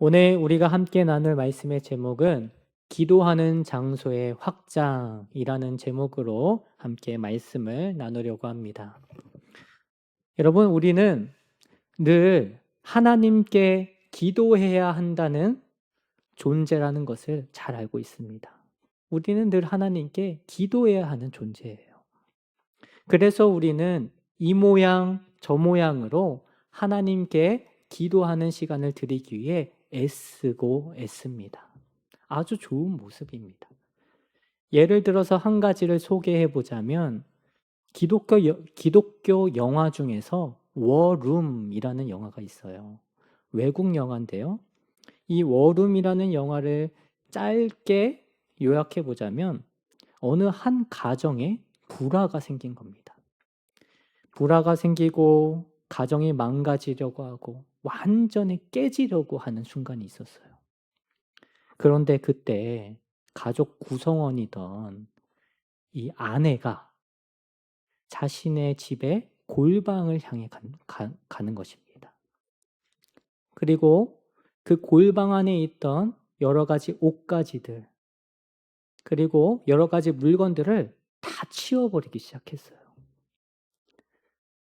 오늘 우리가 함께 나눌 말씀의 제목은 기도하는 장소의 확장이라는 제목으로 함께 말씀을 나누려고 합니다. 여러분, 우리는 늘 하나님께 기도해야 한다는 존재라는 것을 잘 알고 있습니다. 우리는 늘 하나님께 기도해야 하는 존재예요. 그래서 우리는 이 모양 저 모양으로 하나님께 기도하는 시간을 드리기 위해 애쓰고 애씁니다. 아주 좋은 모습입니다. 예를 들어서 한 가지를 소개해 보자면 기독교 영화 중에서 워룸이라는 영화가 있어요. 외국 영화인데요. 이 워룸이라는 영화를 짧게 요약해 보자면 어느 한 가정에 불화가 생긴 겁니다. 불화가 생기고 가정이 망가지려고 하고 완전히 깨지려고 하는 순간이 있었어요. 그런데 그때 가족 구성원이던 이 아내가 자신의 집에 골방을 향해 가는 것입니다. 그리고 그 골방 안에 있던 여러 가지 옷가지들, 그리고 여러 가지 물건들을 다 치워버리기 시작했어요.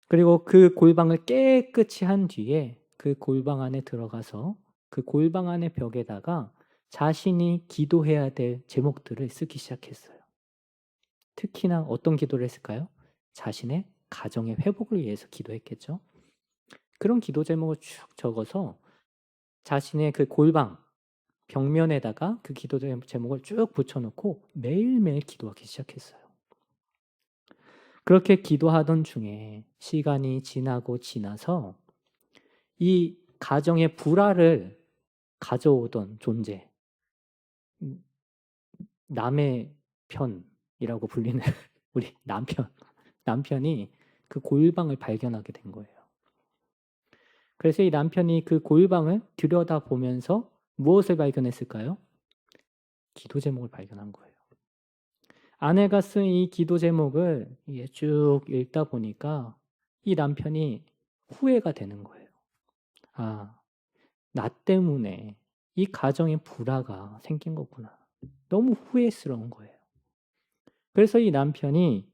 그리고 그 골방을 깨끗이 한 뒤에 그 골방 안에 들어가서 그 골방 안의 벽에다가 자신이 기도해야 될 제목들을 쓰기 시작했어요. 특히나 어떤 기도를 했을까요? 자신의 가정의 회복을 위해서 기도했겠죠. 그런 기도 제목을 쭉 적어서 자신의 그 골방 벽면에다가 그 기도 제목을 쭉 붙여놓고 매일매일 기도하기 시작했어요. 그렇게 기도하던 중에 시간이 지나서 이 가정의 불화를 가져오던 존재, 남의 편이라고 불리는 우리 남편이 그 골방을 발견하게 된 거예요. 그래서 이 남편이 그 골방을 들여다보면서 무엇을 발견했을까요? 기도 제목을 발견한 거예요. 아내가 쓴 이 기도 제목을 쭉 읽다 보니까 이 남편이 후회가 되는 거예요. 아, 나 때문에 이 가정에 불화가 생긴 거구나. 너무 후회스러운 거예요. 그래서 이 남편이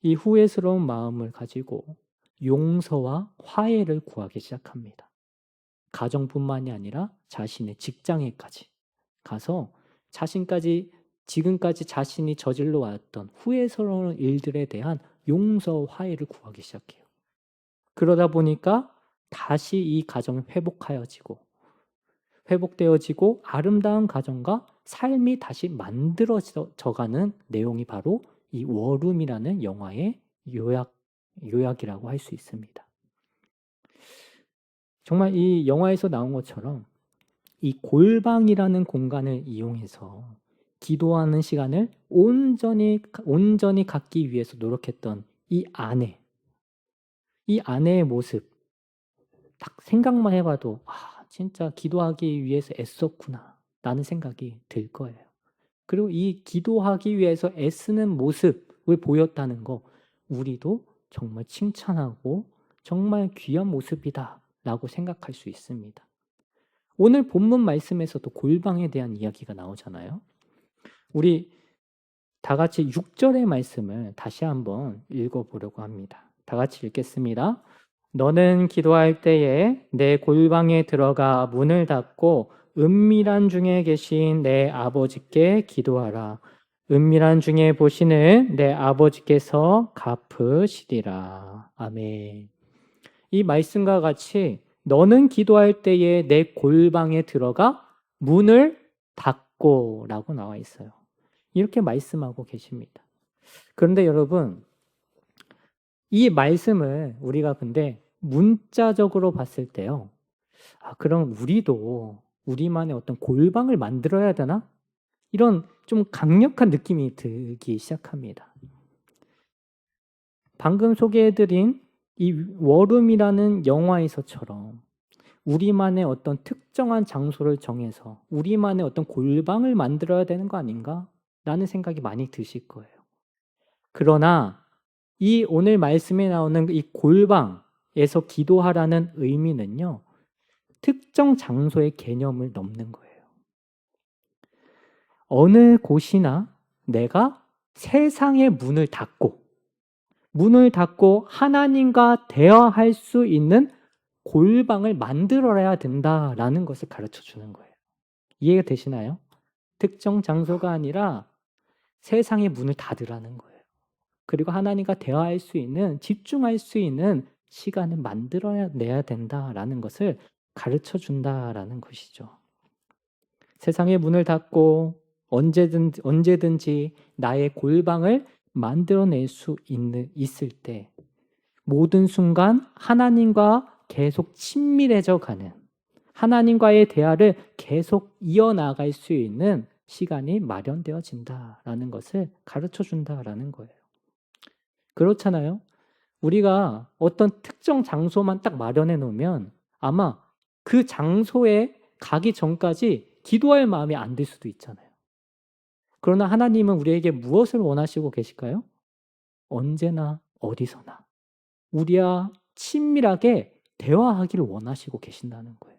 이 후회스러운 마음을 가지고 용서와 화해를 구하기 시작합니다. 가정뿐만이 아니라 자신의 직장에까지 가서 지금까지 자신이 저질러 왔던 후회스러운 일들에 대한 용서, 화해를 구하기 시작해요. 그러다 보니까 다시 이 가정이 회복되어지고 아름다운 가정과 삶이 다시 만들어져가는 내용이 바로 이 워룸이라는 영화의 요약이라고 할 수 있습니다. 정말 이 영화에서 나온 것처럼 이 골방이라는 공간을 이용해서 기도하는 시간을 온전히 갖기 위해서 노력했던 이 아내의 모습, 딱 생각만 해봐도 진짜 기도하기 위해서 애썼구나 라는 생각이 들 거예요. 그리고 이 기도하기 위해서 애쓰는 모습을 보였다는 거, 우리도 정말 칭찬하고 정말 귀한 모습이다 라고 생각할 수 있습니다. 오늘 본문 말씀에서도 골방에 대한 이야기가 나오잖아요. 우리 다 같이 6절의 말씀을 다시 한번 읽어보려고 합니다. 다 같이 읽겠습니다. 너는 기도할 때에 내 골방에 들어가 문을 닫고 은밀한 중에 계신 내 아버지께 기도하라. 은밀한 중에 보시는 내 아버지께서 갚으시리라. 아멘. 이 말씀과 같이 너는 기도할 때에 내 골방에 들어가 문을 닫고 라고 나와 있어요. 이렇게 말씀하고 계십니다. 그런데 여러분, 이 말씀을 우리가 근데 문자적으로 봤을 때요. 그럼 우리도 우리만의 어떤 골방을 만들어야 되나? 이런 좀 강력한 느낌이 들기 시작합니다. 방금 소개해드린 이 워룸이라는 영화에서처럼 우리만의 어떤 특정한 장소를 정해서 우리만의 어떤 골방을 만들어야 되는 거 아닌가? 라는 생각이 많이 드실 거예요. 그러나 이 오늘 말씀에 나오는 이 골방에서 기도하라는 의미는요, 특정 장소의 개념을 넘는 거예요. 어느 곳이나 내가 세상의 문을 닫고 하나님과 대화할 수 있는 골방을 만들어야 된다라는 것을 가르쳐 주는 거예요. 이해가 되시나요? 특정 장소가 아니라 세상의 문을 닫으라는 거예요. 그리고 하나님과 대화할 수 있는, 집중할 수 있는 시간을 만들어내야 된다라는 것을 가르쳐 준다라는 것이죠. 세상의 문을 닫고 언제든지 나의 골방을 만들어낼 수 있을 때 모든 순간 하나님과 계속 친밀해져 가는, 하나님과의 대화를 계속 이어나갈 수 있는 시간이 마련되어진다라는 것을 가르쳐 준다라는 거예요. 그렇잖아요. 우리가 어떤 특정 장소만 딱 마련해 놓으면 아마 그 장소에 가기 전까지 기도할 마음이 안 들 수도 있잖아요. 그러나 하나님은 우리에게 무엇을 원하시고 계실까요? 언제나 어디서나 우리와 친밀하게 대화하기를 원하시고 계신다는 거예요.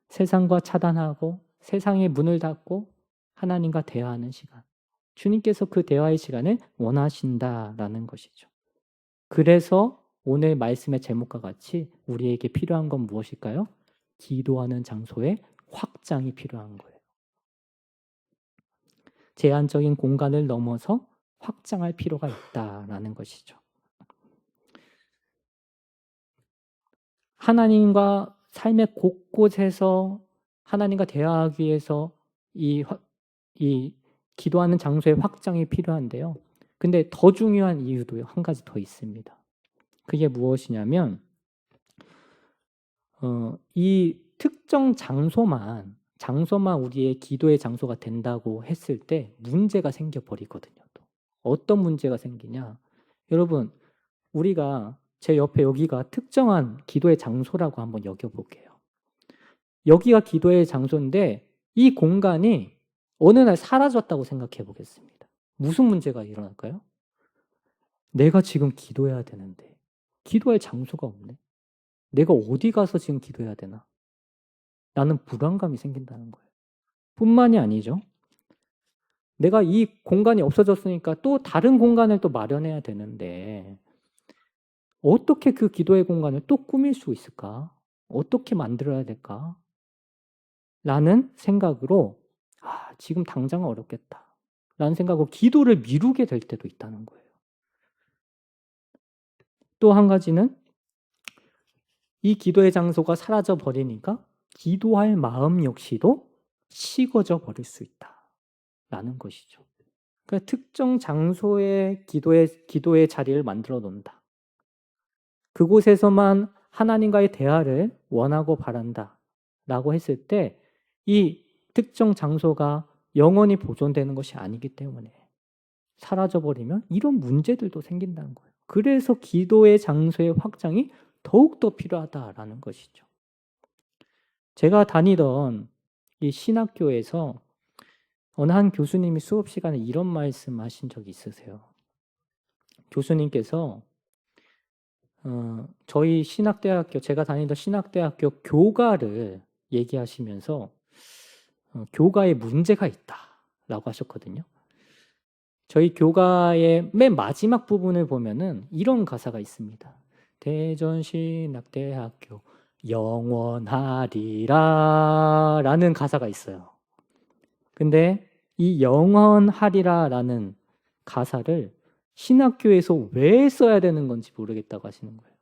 세상과 차단하고 세상의 문을 닫고 하나님과 대화하는 시간. 주님께서 그 대화의 시간을 원하신다라는 것이죠. 그래서 오늘 말씀의 제목과 같이 우리에게 필요한 건 무엇일까요? 기도하는 장소의 확장이 필요한 거예요. 제한적인 공간을 넘어서 확장할 필요가 있다라는 것이죠. 하나님과 삶의 곳곳에서 하나님과 대화하기 위해서 이 기도하는 장소의 확장이 필요한데요. 근데 더 중요한 이유도 한 가지 더 있습니다. 그게 무엇이냐면 이 특정 장소만 우리의 기도의 장소가 된다고 했을 때 문제가 생겨버리거든요. 또 어떤 문제가 생기냐? 여러분, 우리가 제 옆에 여기가 특정한 기도의 장소라고 한번 여겨볼게요. 여기가 기도의 장소인데 이 공간이 어느 날 사라졌다고 생각해 보겠습니다. 무슨 문제가 일어날까요? 내가 지금 기도해야 되는데 기도할 장소가 없네. 내가 어디 가서 지금 기도해야 되나? 라는 불안감이 생긴다는 거예요. 뿐만이 아니죠. 내가 이 공간이 없어졌으니까 또 다른 공간을 또 마련해야 되는데 어떻게 그 기도의 공간을 또 꾸밀 수 있을까? 어떻게 만들어야 될까? 라는 생각으로 지금 당장은 어렵겠다. 라는 생각으로 기도를 미루게 될 때도 있다는 거예요. 또 한 가지는 이 기도의 장소가 사라져 버리니까 기도할 마음 역시도 식어져 버릴 수 있다라는 것이죠. 그러니까 특정 장소에 기도의 자리를 만들어 놓는다. 그곳에서만 하나님과의 대화를 원하고 바란다 라고 했을 때 이 특정 장소가 영원히 보존되는 것이 아니기 때문에 사라져버리면 이런 문제들도 생긴다는 거예요. 그래서 기도의 장소의 확장이 더욱더 필요하다라는 것이죠. 제가 다니던 이 신학교에서 어느 한 교수님이 수업 시간에 이런 말씀하신 적이 있으세요. 교수님께서 저희 신학대학교, 제가 다니던 신학대학교 교가를 얘기하시면서 교가에 문제가 있다라고 하셨거든요. 저희 교가의 맨 마지막 부분을 보면은 이런 가사가 있습니다. 대전신학대학교 영원하리라 라는 가사가 있어요. 근데 이 영원하리라 라는 가사를 신학교에서 왜 써야 되는 건지 모르겠다고 하시는 거예요.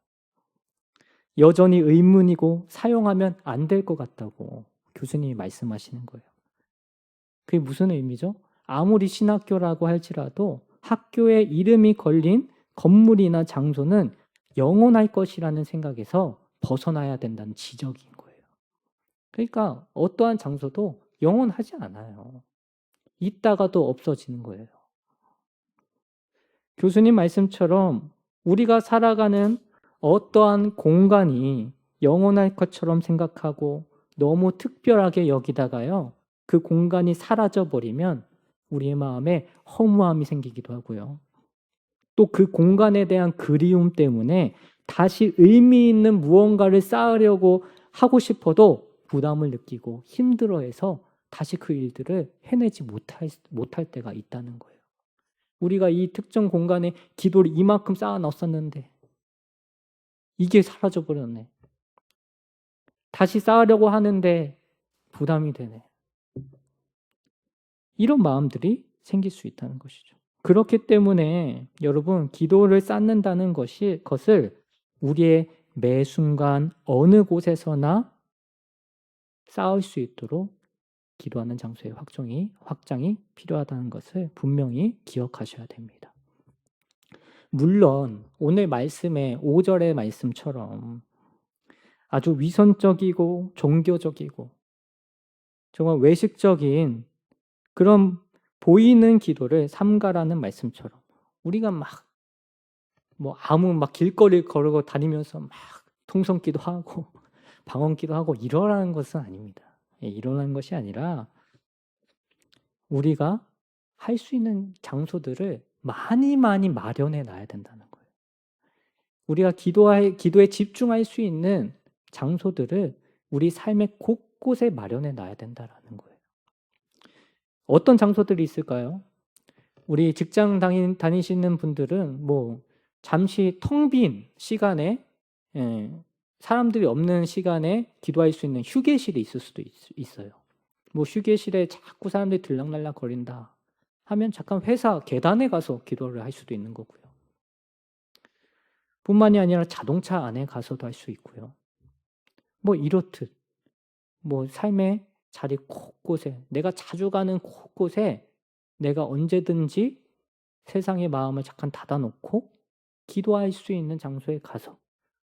여전히 의문이고 사용하면 안 될 것 같다고 교수님이 말씀하시는 거예요. 그게 무슨 의미죠? 아무리 신학교라고 할지라도 학교에 이름이 걸린 건물이나 장소는 영원할 것이라는 생각에서 벗어나야 된다는 지적인 거예요. 그러니까 어떠한 장소도 영원하지 않아요. 있다가도 없어지는 거예요. 교수님 말씀처럼 우리가 살아가는 어떠한 공간이 영원할 것처럼 생각하고 너무 특별하게 여기다가요, 그 공간이 사라져버리면 우리의 마음에 허무함이 생기기도 하고요. 또 그 공간에 대한 그리움 때문에 다시 의미 있는 무언가를 쌓으려고 하고 싶어도 부담을 느끼고 힘들어해서 다시 그 일들을 해내지 못할 때가 있다는 거예요. 우리가 이 특정 공간에 기도를 이만큼 쌓아놨었는데 이게 사라져버렸네. 다시 쌓으려고 하는데 부담이 되네. 이런 마음들이 생길 수 있다는 것이죠. 그렇기 때문에 여러분, 기도를 쌓는다는 것을 우리의 매 순간 어느 곳에서나 쌓을 수 있도록 기도하는 장소의 확장이 필요하다는 것을 분명히 기억하셔야 됩니다. 물론 오늘 말씀의 5절의 말씀처럼 아주 위선적이고 종교적이고 정말 외식적인 그런 보이는 기도를 삼가라는 말씀처럼 우리가 막 길거리 걸어 다니면서 막 통성기도 하고 방언기도 하고 이러라는 것은 아닙니다. 이러라는 것이 아니라 우리가 할 수 있는 장소들을 많이 마련해 놔야 된다는 거예요. 우리가 기도에 집중할 수 있는 장소들을 우리 삶의 곳곳에 마련해 놔야 된다는 거예요. 어떤 장소들이 있을까요? 우리 직장 다니시는 분들은 잠시 텅 빈 시간에 사람들이 없는 시간에 기도할 수 있는 휴게실이 있을 수도 있어요. 휴게실에 자꾸 사람들이 들락날락 거린다 하면 잠깐 회사 계단에 가서 기도를 할 수도 있는 거고요. 뿐만이 아니라 자동차 안에 가서도 할 수 있고요. 이렇듯 삶의 자리 곳곳에, 내가 자주 가는 곳곳에 내가 언제든지 세상의 마음을 잠깐 닫아놓고 기도할 수 있는 장소에 가서,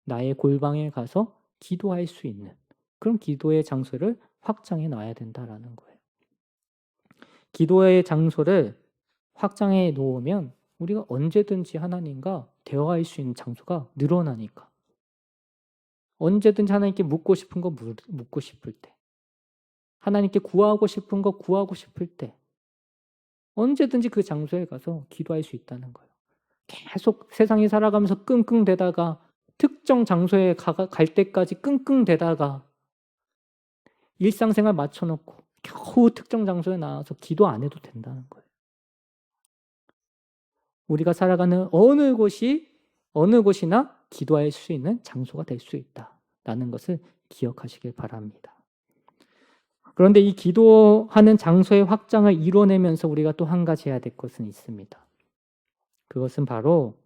나의 골방에 가서 기도할 수 있는 그런 기도의 장소를 확장해 놔야 된다라는 거예요. 기도의 장소를 확장해 놓으면 우리가 언제든지 하나님과 대화할 수 있는 장소가 늘어나니까, 언제든지 하나님께 묻고 싶은 거 묻고 싶을 때, 하나님께 구하고 싶은 거 구하고 싶을 때 언제든지 그 장소에 가서 기도할 수 있다는 거예요. 계속 세상에 살아가면서 끙끙대다가 특정 장소에 갈 때까지 끙끙대다가 일상생활 맞춰놓고 겨우 특정 장소에 나와서 기도 안 해도 된다는 거예요. 우리가 살아가는 어느 곳이나 기도할 수 있는 장소가 될 수 있다라는 것을 기억하시길 바랍니다. 그런데 이 기도하는 장소의 확장을 이뤄내면서 우리가 또 한 가지 해야 될 것은 있습니다. 그것은 바로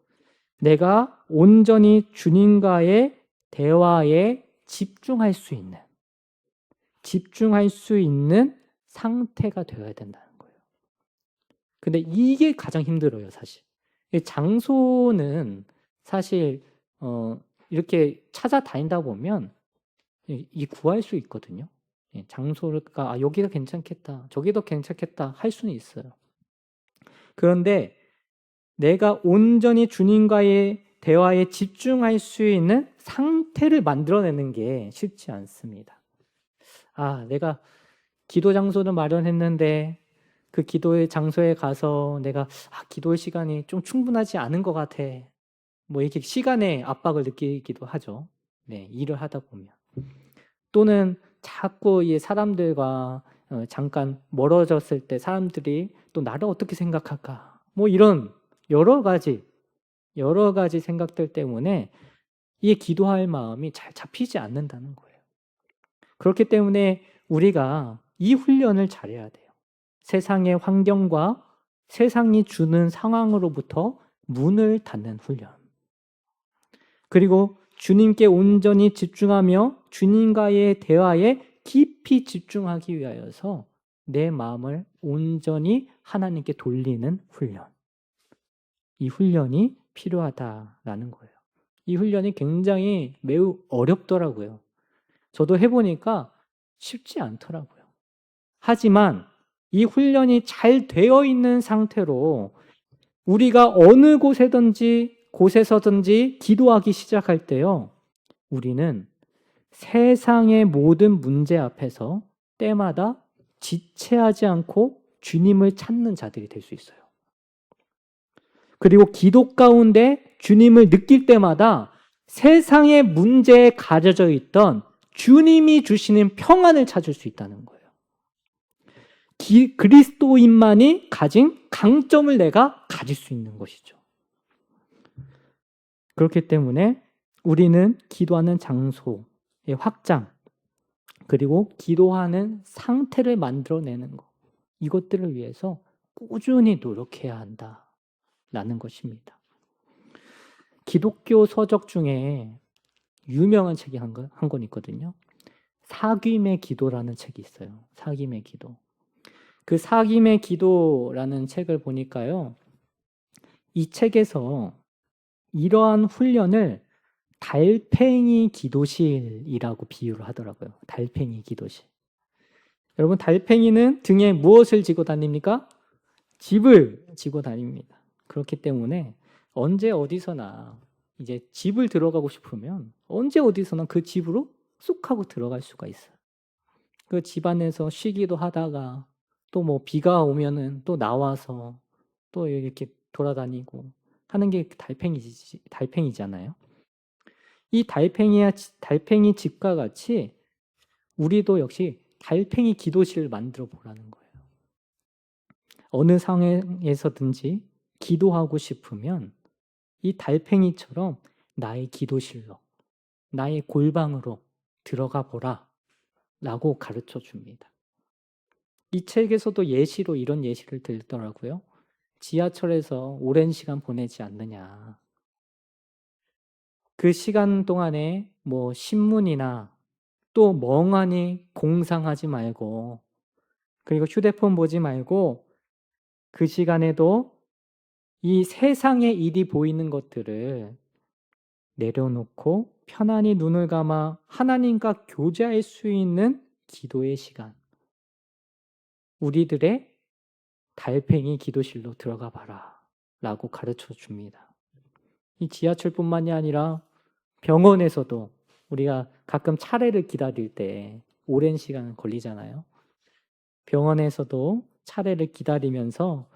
내가 온전히 주님과의 대화에 집중할 수 있는 상태가 되어야 된다는 거예요. 근데 이게 가장 힘들어요, 사실. 장소는 사실 이렇게 찾아다니다 보면 구할 수 있거든요. 장소가 여기가 괜찮겠다, 저기도 괜찮겠다 할 수는 있어요. 그런데 내가 온전히 주님과의 대화에 집중할 수 있는 상태를 만들어내는 게 쉽지 않습니다. 내가 기도 장소를 마련했는데 그 기도의 장소에 가서 내가 기도의 시간이 좀 충분하지 않은 것 같아. 이렇게 시간의 압박을 느끼기도 하죠. 일을 하다 보면. 또는 자꾸 이 사람들과 잠깐 멀어졌을 때 사람들이 또 나를 어떻게 생각할까? 이런 여러 가지 생각들 때문에 이 기도할 마음이 잘 잡히지 않는다는 거예요. 그렇기 때문에 우리가 이 훈련을 잘해야 돼요. 세상의 환경과 세상이 주는 상황으로부터 문을 닫는 훈련. 그리고 주님께 온전히 집중하며 주님과의 대화에 깊이 집중하기 위하여서 내 마음을 온전히 하나님께 돌리는 훈련. 이 훈련이 필요하다라는 거예요. 이 훈련이 굉장히 매우 어렵더라고요. 저도 해보니까 쉽지 않더라고요. 하지만 이 훈련이 잘 되어 있는 상태로 우리가 어느 곳에서든지 기도하기 시작할 때요, 우리는 세상의 모든 문제 앞에서 때마다 지체하지 않고 주님을 찾는 자들이 될 수 있어요. 그리고 기도 가운데 주님을 느낄 때마다 세상의 문제에 가려져 있던 주님이 주시는 평안을 찾을 수 있다는 거예요. 그리스도인만이 가진 강점을 내가 가질 수 있는 것이죠. 그렇기 때문에 우리는 기도하는 장소의 확장, 그리고 기도하는 상태를 만들어내는 것, 이것들을 위해서 꾸준히 노력해야 한다라는 것입니다. 기독교 서적 중에 유명한 책이 한 권 있거든요. 사귐의 기도라는 책이 있어요. 사귐의 기도. 그 사귐의 기도라는 책을 보니까요, 이 책에서 이러한 훈련을 달팽이 기도실이라고 비유를 하더라고요. 달팽이 기도실. 여러분, 달팽이는 등에 무엇을 지고 다닙니까? 집을 지고 다닙니다. 그렇기 때문에 언제 어디서나 이제 집을 들어가고 싶으면 언제 어디서나 그 집으로 쑥 하고 들어갈 수가 있어요. 그 집 안에서 쉬기도 하다가 또 뭐 비가 오면은 또 나와서 또 이렇게 돌아다니고 하는 게 달팽이잖아요. 이 달팽이 집과 같이 우리도 역시 달팽이 기도실을 만들어 보라는 거예요. 어느 상황에서든지 기도하고 싶으면 이 달팽이처럼 나의 기도실로, 나의 골방으로 들어가 보라 라고 가르쳐 줍니다. 이 책에서도 예시로 이런 예시를 들더라고요. 지하철에서 오랜 시간 보내지 않느냐. 그 시간 동안에 뭐 신문이나 또 멍하니 공상하지 말고, 그리고 휴대폰 보지 말고 그 시간에도 이 세상의 일이 보이는 것들을 내려놓고 편안히 눈을 감아 하나님과 교제할 수 있는 기도의 시간, 우리들의 달팽이 기도실로 들어가 봐라 라고 가르쳐 줍니다. 이 지하철뿐만이 아니라 병원에서도 우리가 가끔 차례를 기다릴 때 오랜 시간 걸리잖아요. 병원에서도 차례를 기다리면서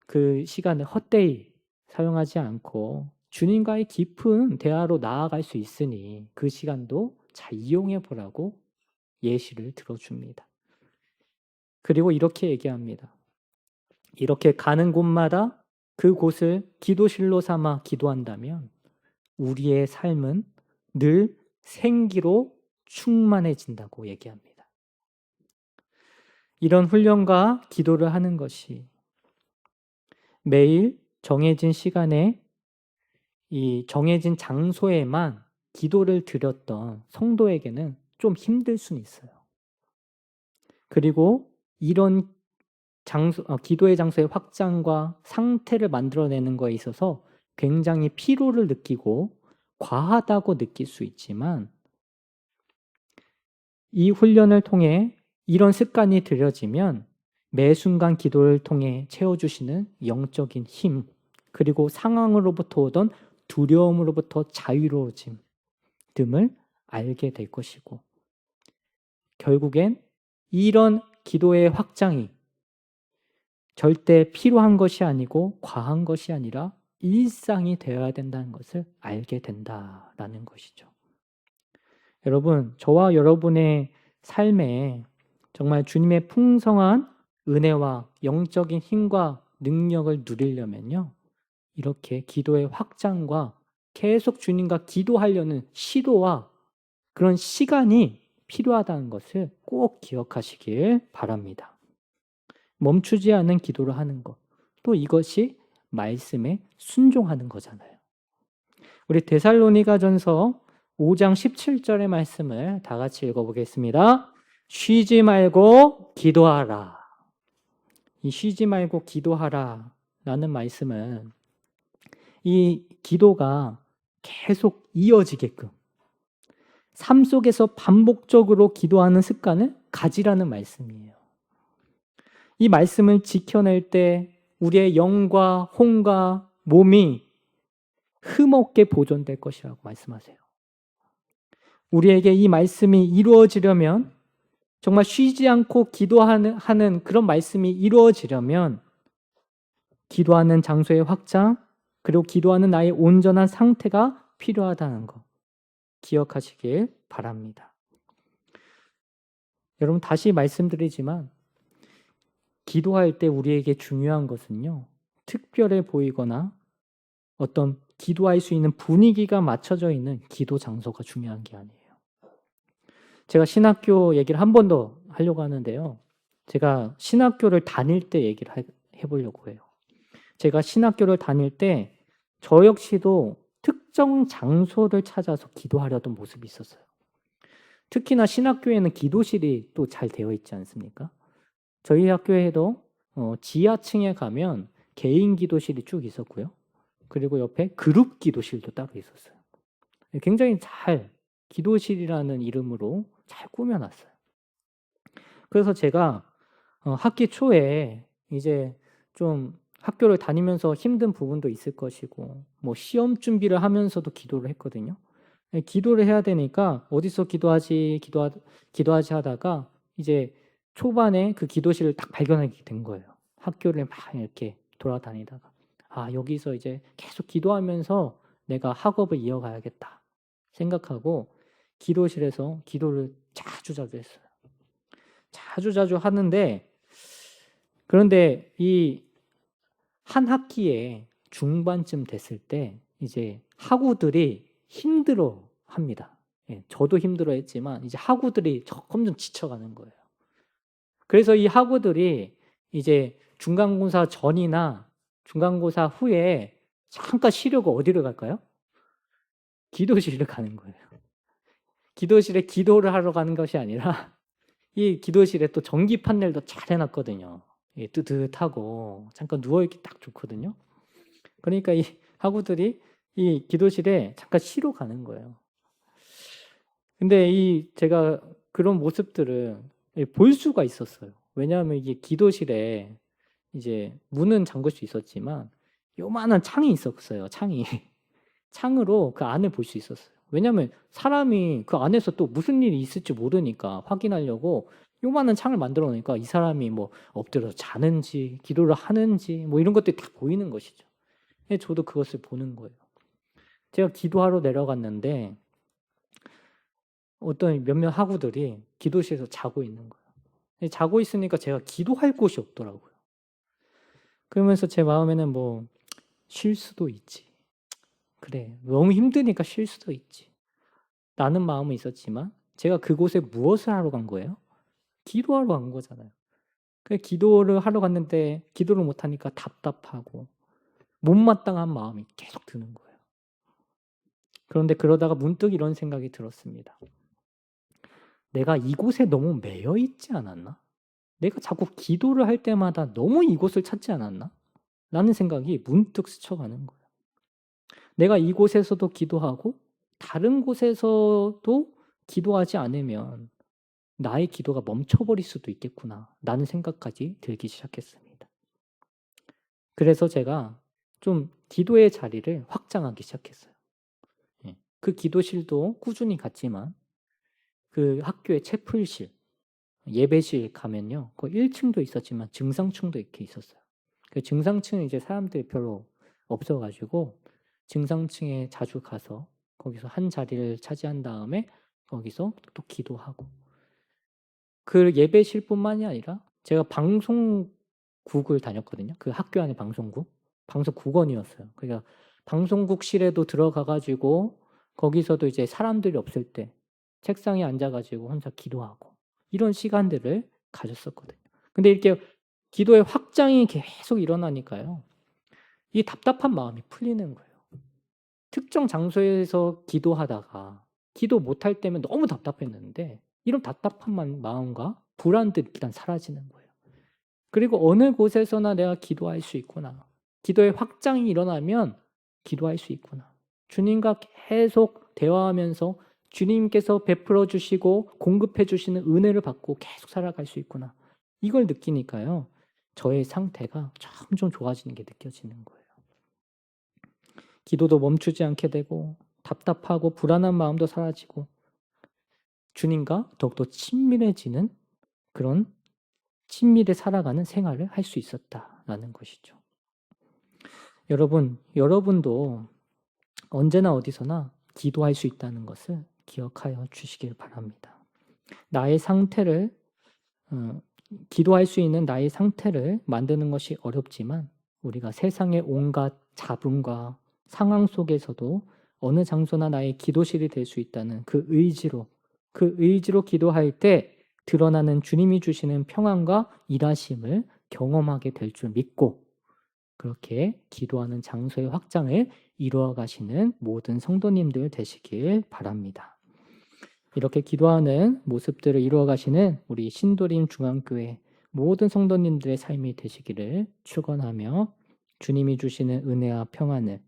그 시간을 헛되이 사용하지 않고 주님과의 깊은 대화로 나아갈 수 있으니 그 시간도 잘 이용해 보라고 예시를 들어줍니다. 그리고 이렇게 얘기합니다. 이렇게 가는 곳마다 그곳을 기도실로 삼아 기도한다면 우리의 삶은 늘 생기로 충만해진다고 얘기합니다. 이런 훈련과 기도를 하는 것이 매일 정해진 시간에 이 정해진 장소에만 기도를 드렸던 성도에게는 좀 힘들 수는 있어요. 그리고 이런 기도의 장소의 확장과 상태를 만들어내는 거에 있어서 굉장히 피로를 느끼고 과하다고 느낄 수 있지만 이 훈련을 통해 이런 습관이 들여지면 매 순간 기도를 통해 채워주시는 영적인 힘, 그리고 상황으로부터 오던 두려움으로부터 자유로워짐 등을 알게 될 것이고, 결국엔 이런 기도의 확장이 절대 필요한 것이 아니고 과한 것이 아니라 일상이 되어야 된다는 것을 알게 된다라는 것이죠. 여러분, 저와 여러분의 삶에 정말 주님의 풍성한 은혜와 영적인 힘과 능력을 누리려면요, 이렇게 기도의 확장과 계속 주님과 기도하려는 시도와 그런 시간이 필요하다는 것을 꼭 기억하시길 바랍니다. 멈추지 않은 기도를 하는 것, 또 이것이 말씀에 순종하는 거잖아요. 우리 데살로니가전서 5장 17절의 말씀을 다 같이 읽어보겠습니다. 쉬지 말고 기도하라. 이 쉬지 말고 기도하라 라는 말씀은 이 기도가 계속 이어지게끔 삶 속에서 반복적으로 기도하는 습관을 가지라는 말씀이에요. 이 말씀을 지켜낼 때 우리의 영과 혼과 몸이 흠없게 보존될 것이라고 말씀하세요. 우리에게 이 말씀이 이루어지려면, 정말 쉬지 않고 기도하는 그런 말씀이 이루어지려면 기도하는 장소의 확장, 그리고 기도하는 나의 온전한 상태가 필요하다는 것. 기억하시길 바랍니다. 여러분, 다시 말씀드리지만 기도할 때 우리에게 중요한 것은요, 특별해 보이거나 어떤 기도할 수 있는 분위기가 맞춰져 있는 기도 장소가 중요한 게 아니에요. 제가 신학교 얘기를 한 번 더 하려고 하는데요. 제가 신학교를 다닐 때 얘기를 해보려고 해요. 제가 신학교를 다닐 때 저 역시도 특정 장소를 찾아서 기도하려던 모습이 있었어요. 특히나 신학교에는 기도실이 또 잘 되어 있지 않습니까? 저희 학교에도 지하층에 가면 개인 기도실이 쭉 있었고요. 그리고 옆에 그룹 기도실도 따로 있었어요. 굉장히 잘 기도실이라는 이름으로 잘 꾸며놨어요. 그래서 제가 학기 초에 이제 좀 학교를 다니면서 힘든 부분도 있을 것이고 뭐 시험 준비를 하면서도 기도를 했거든요. 기도를 해야 되니까 어디서 기도하지 하다가 이제 초반에 그 기도실을 딱 발견하게 된 거예요. 학교를 막 이렇게 돌아다니다가 여기서 이제 계속 기도하면서 내가 학업을 이어가야겠다 생각하고 기도실에서 기도를 자주 했어요. 자주 하는데, 그런데 이 한 학기에 중반쯤 됐을 때 이제 학우들이 힘들어 합니다. 저도 힘들어 했지만 이제 학우들이 점점 지쳐가는 거예요. 그래서 이 학우들이 이제 중간고사 전이나 중간고사 후에 잠깐 쉬려고 어디를 갈까요? 기도실을 가는 거예요. 기도실에 기도를 하러 가는 것이 아니라 이 기도실에 또 전기 판넬도 잘 해놨거든요. 뜨뜻하고 잠깐 누워있기 딱 좋거든요. 그러니까 이 학우들이 이 기도실에 잠깐 쉬러 가는 거예요. 근데 제가 그런 모습들을 볼 수가 있었어요. 왜냐하면 이게 기도실에 이제 문은 잠글 수 있었지만 요만한 창이 있었어요. 창으로 그 안을 볼 수 있었어요. 왜냐하면 사람이 그 안에서 또 무슨 일이 있을지 모르니까 확인하려고 요만한 창을 만들어 놓으니까 이 사람이 뭐 엎드려 자는지 기도를 하는지 뭐 이런 것들이 다 보이는 것이죠. 저도 그것을 보는 거예요. 제가 기도하러 내려갔는데 어떤 몇몇 학우들이 기도실에서 자고 있는 거예요. 자고 있으니까 제가 기도할 곳이 없더라고요. 그러면서 제 마음에는 뭐 쉴 수도 있지. 그래, 너무 힘드니까 쉴 수도 있지. 라는 마음은 있었지만 제가 그곳에 무엇을 하러 간 거예요? 기도하러 간 거잖아요. 기도를 하러 갔는데 기도를 못하니까 답답하고 못마땅한 마음이 계속 드는 거예요. 그런데 그러다가 문득 이런 생각이 들었습니다. 내가 이곳에 너무 매여 있지 않았나? 내가 자꾸 기도를 할 때마다 너무 이곳을 찾지 않았나? 라는 생각이 문득 스쳐가는 거예요. 내가 이곳에서도 기도하고 다른 곳에서도 기도하지 않으면 나의 기도가 멈춰버릴 수도 있겠구나 라는 생각까지 들기 시작했습니다. 그래서 제가 좀 기도의 자리를 확장하기 시작했어요. 그 기도실도 꾸준히 갔지만 그 학교의 채플실, 예배실 가면요, 그 1층도 있었지만 증상층도 이렇게 있었어요. 그 증상층은 이제 사람들이 별로 없어가지고 증상층에 자주 가서 거기서 한 자리를 차지한 다음에 거기서 또 기도하고, 그 예배실뿐만이 아니라 제가 방송국을 다녔거든요. 그 학교 안에 방송국원이었어요. 그러니까 방송국실에도 들어가가지고 거기서도 이제 사람들이 없을 때 책상에 앉아가지고 혼자 기도하고 이런 시간들을 가졌었거든요. 근데 이렇게 기도의 확장이 계속 일어나니까요, 이 답답한 마음이 풀리는 거예요. 특정 장소에서 기도하다가 기도 못할 때면 너무 답답했는데 이런 답답한 마음과 불안들이 일단 사라지는 거예요. 그리고 어느 곳에서나 내가 기도할 수 있구나. 기도의 확장이 일어나면 기도할 수 있구나. 주님과 계속 대화하면서 주님께서 베풀어 주시고 공급해 주시는 은혜를 받고 계속 살아갈 수 있구나. 이걸 느끼니까요, 저의 상태가 점점 좋아지는 게 느껴지는 거예요. 기도도 멈추지 않게 되고 답답하고 불안한 마음도 사라지고 주님과 더욱더 친밀해지는 그런 친밀에 살아가는 생활을 할 수 있었다라는 것이죠. 여러분도 언제나 어디서나 기도할 수 있다는 것을 기억하여 주시길 바랍니다. 나의 상태를 기도할 수 있는 나의 상태를 만드는 것이 어렵지만 우리가 세상의 온갖 잡음과 상황 속에서도 어느 장소나 나의 기도실이 될 수 있다는 그 의지로 기도할 때 드러나는 주님이 주시는 평안과 일하심을 경험하게 될 줄 믿고 그렇게 기도하는 장소의 확장을 이루어 가시는 모든 성도님들 되시길 바랍니다. 이렇게 기도하는 모습들을 이루어 가시는 우리 신도림 중앙교회 모든 성도님들의 삶이 되시기를 축원하며 주님이 주시는 은혜와 평안을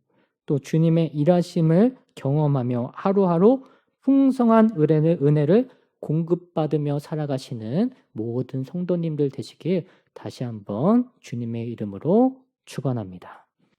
또 주님의 일하심을 경험하며 하루하루 풍성한 은혜를 공급받으며 살아가시는 모든 성도님들 되시길 다시 한번 주님의 이름으로 축원합니다.